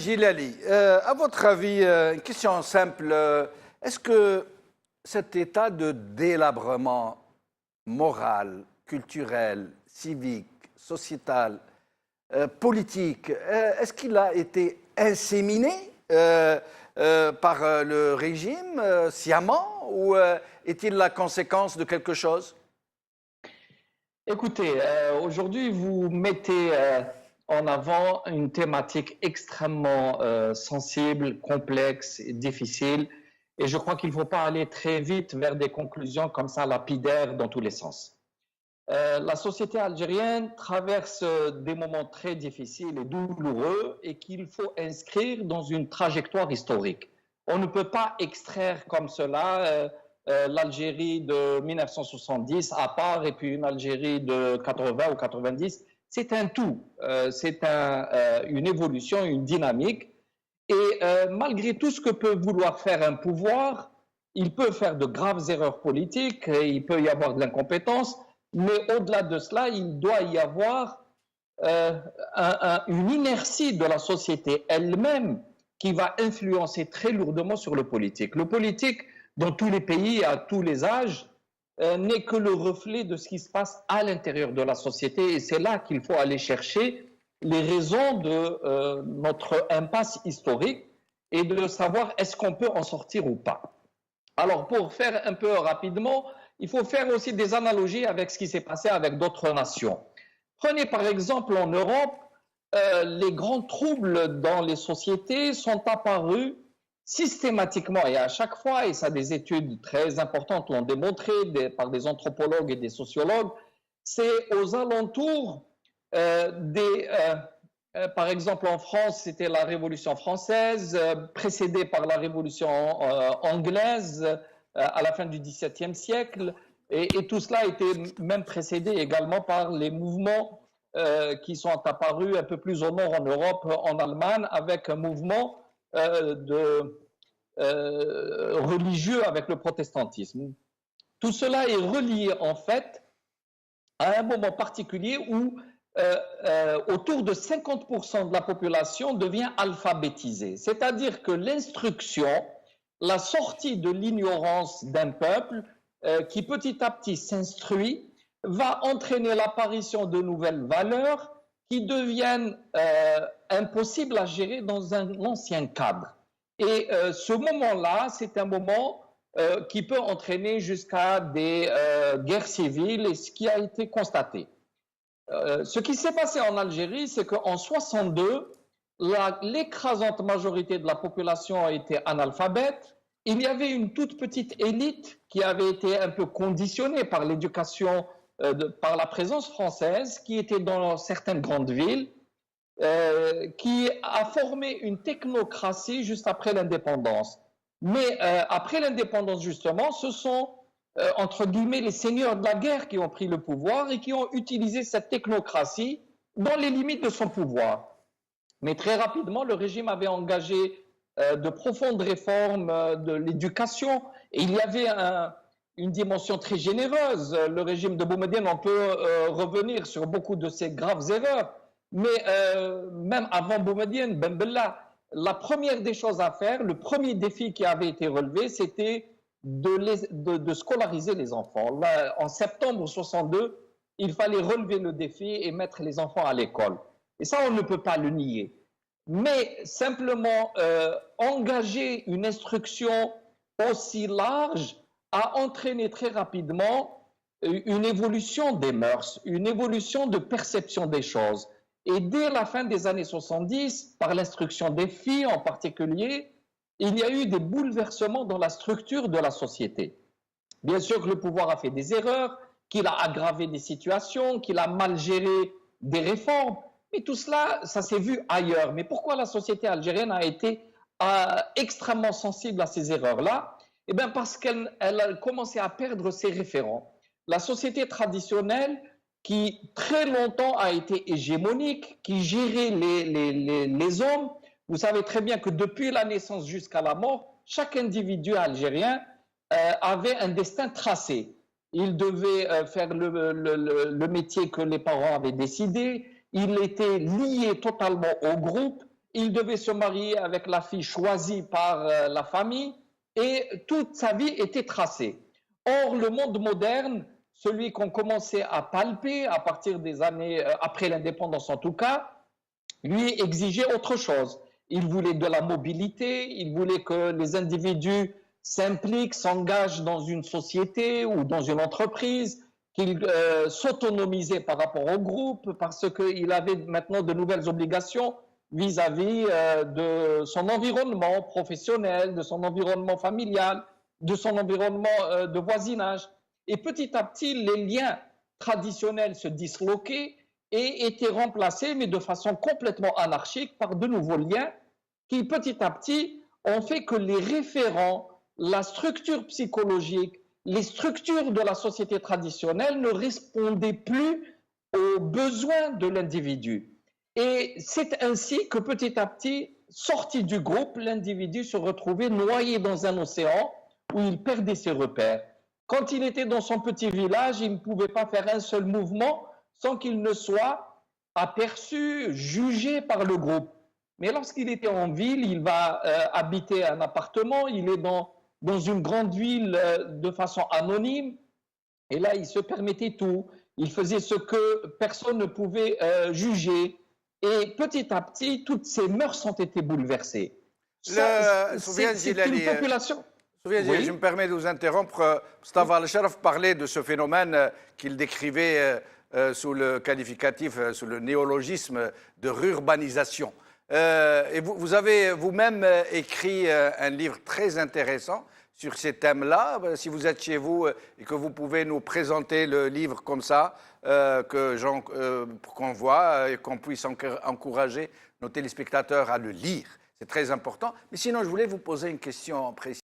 Gilali, à votre avis, une question simple, est-ce que cet état de délabrement moral, culturel, civique, sociétal, politique, est-ce qu'il a été inséminé par le régime sciemment ou est-il la conséquence de quelque chose? Écoutez, aujourd'hui, vous mettez en avant une thématique extrêmement sensible, complexe et difficile. Et je crois qu'il ne faut pas aller très vite vers des conclusions comme ça lapidaires dans tous les sens. La société algérienne traverse des moments très difficiles et douloureux et qu'il faut inscrire dans une trajectoire historique. On ne peut pas extraire comme cela l'Algérie de 1970 à part et puis une Algérie de 80 ou 90. C'est un tout, c'est une évolution, une dynamique. Et malgré tout ce que peut vouloir faire un pouvoir, il peut faire de graves erreurs politiques, il peut y avoir de l'incompétence, mais au-delà de cela, il doit y avoir une inertie de la société elle-même qui va influencer très lourdement sur le politique. Le politique, dans tous les pays, à tous les âges, n'est que le reflet de ce qui se passe à l'intérieur de la société. Et c'est là qu'il faut aller chercher les raisons de notre impasse historique et de savoir est-ce qu'on peut en sortir ou pas. Alors, pour faire un peu rapidement, il faut faire aussi des analogies avec ce qui s'est passé avec d'autres nations. Prenez par exemple en Europe, les grands troubles dans les sociétés sont apparus systématiquement et à chaque fois, et ça des études très importantes l'ont démontré par des anthropologues et des sociologues, c'est aux alentours par exemple en France, c'était la Révolution française, précédée par la Révolution anglaise à la fin du XVIIe siècle, et tout cela a été même précédé également par les mouvements qui sont apparus un peu plus au nord en Europe, en Allemagne, avec un mouvement religieux avec le protestantisme. Tout cela est relié en fait à un moment particulier où autour de 50% de la population devient alphabétisée. C'est-à-dire que l'instruction, la sortie de l'ignorance d'un peuple qui petit à petit s'instruit, va entraîner l'apparition de nouvelles valeurs qui deviennent impossibles à gérer dans un ancien cadre. Et ce moment-là, c'est un moment qui peut entraîner jusqu'à des guerres civiles, et ce qui a été constaté. Ce qui s'est passé en Algérie, c'est qu'en 62, l'écrasante majorité de la population était analphabète. Il y avait une toute petite élite qui avait été un peu conditionnée par l'éducation, par la présence française, qui était dans certaines grandes villes, qui a formé une technocratie juste après l'indépendance. Mais après l'indépendance, justement, ce sont entre guillemets, les seigneurs de la guerre qui ont pris le pouvoir et qui ont utilisé cette technocratie dans les limites de son pouvoir. Mais très rapidement, le régime avait engagé de profondes réformes de l'éducation et il y avait une dimension très généreuse. Le régime de Boumedienne, on peut revenir sur beaucoup de ses graves erreurs, mais même avant Boumedienne, Ben Bella, la première des choses à faire, le premier défi qui avait été relevé, c'était de scolariser les enfants. Là, en septembre 62, il fallait relever le défi et mettre les enfants à l'école. Et ça, on ne peut pas le nier. Mais simplement engager une instruction aussi large a entraîné très rapidement une évolution des mœurs, une évolution de perception des choses. Et dès la fin des années 70, par l'instruction des filles en particulier, il y a eu des bouleversements dans la structure de la société. Bien sûr que le pouvoir a fait des erreurs, qu'il a aggravé des situations, qu'il a mal géré des réformes, mais tout cela, ça s'est vu ailleurs. Mais pourquoi la société algérienne a été extrêmement sensible à ces erreurs-là? Eh bien parce qu'elle a commencé à perdre ses référents. La société traditionnelle, qui très longtemps a été hégémonique, qui gérait les hommes, vous savez très bien que depuis la naissance jusqu'à la mort, chaque individu algérien avait un destin tracé. Il devait faire le métier que les parents avaient décidé, il était lié totalement au groupe il devait se marier avec la fille choisie par la famille et toute sa vie était tracée. Or, le monde moderne, celui qu'on commençait à palper à partir des années, après l'indépendance en tout cas, lui exigeait autre chose. Il voulait de la mobilité, il voulait que les individus s'impliquent, s'engagent dans une société ou dans une entreprise, qu'ils s'autonomisaient par rapport au groupe, parce qu'il avait maintenant de nouvelles obligations vis-à-vis de son environnement professionnel, de son environnement familial, de son environnement de voisinage. Et petit à petit, les liens traditionnels se disloquaient et étaient remplacés, mais de façon complètement anarchique, par de nouveaux liens qui, petit à petit, ont fait que les référents, la structure psychologique, les structures de la société traditionnelle ne répondaient plus aux besoins de l'individu. Et c'est ainsi que petit à petit, sorti du groupe, l'individu se retrouvait noyé dans un océan où il perdait ses repères. Quand il était dans son petit village, il ne pouvait pas faire un seul mouvement sans qu'il ne soit aperçu, jugé par le groupe. Mais lorsqu'il était en ville, il va habiter un appartement, il est dans une grande ville de façon anonyme, et là, il se permettait tout. Il faisait ce que personne ne pouvait juger. Et petit à petit, toutes ces mœurs ont été bouleversées. C'est une population. Je me permets de vous interrompre. Mustafa Al-Sharaf parlait de ce phénomène qu'il décrivait sous le qualificatif, sous le néologisme de rurbanisation. Et vous avez vous-même écrit un livre très intéressant sur ces thèmes-là. Si vous êtes chez vous et que vous pouvez nous présenter le livre comme ça, pour qu'on voit et qu'on puisse encourager nos téléspectateurs à le lire. C'est très important. Mais sinon, je voulais vous poser une question précise.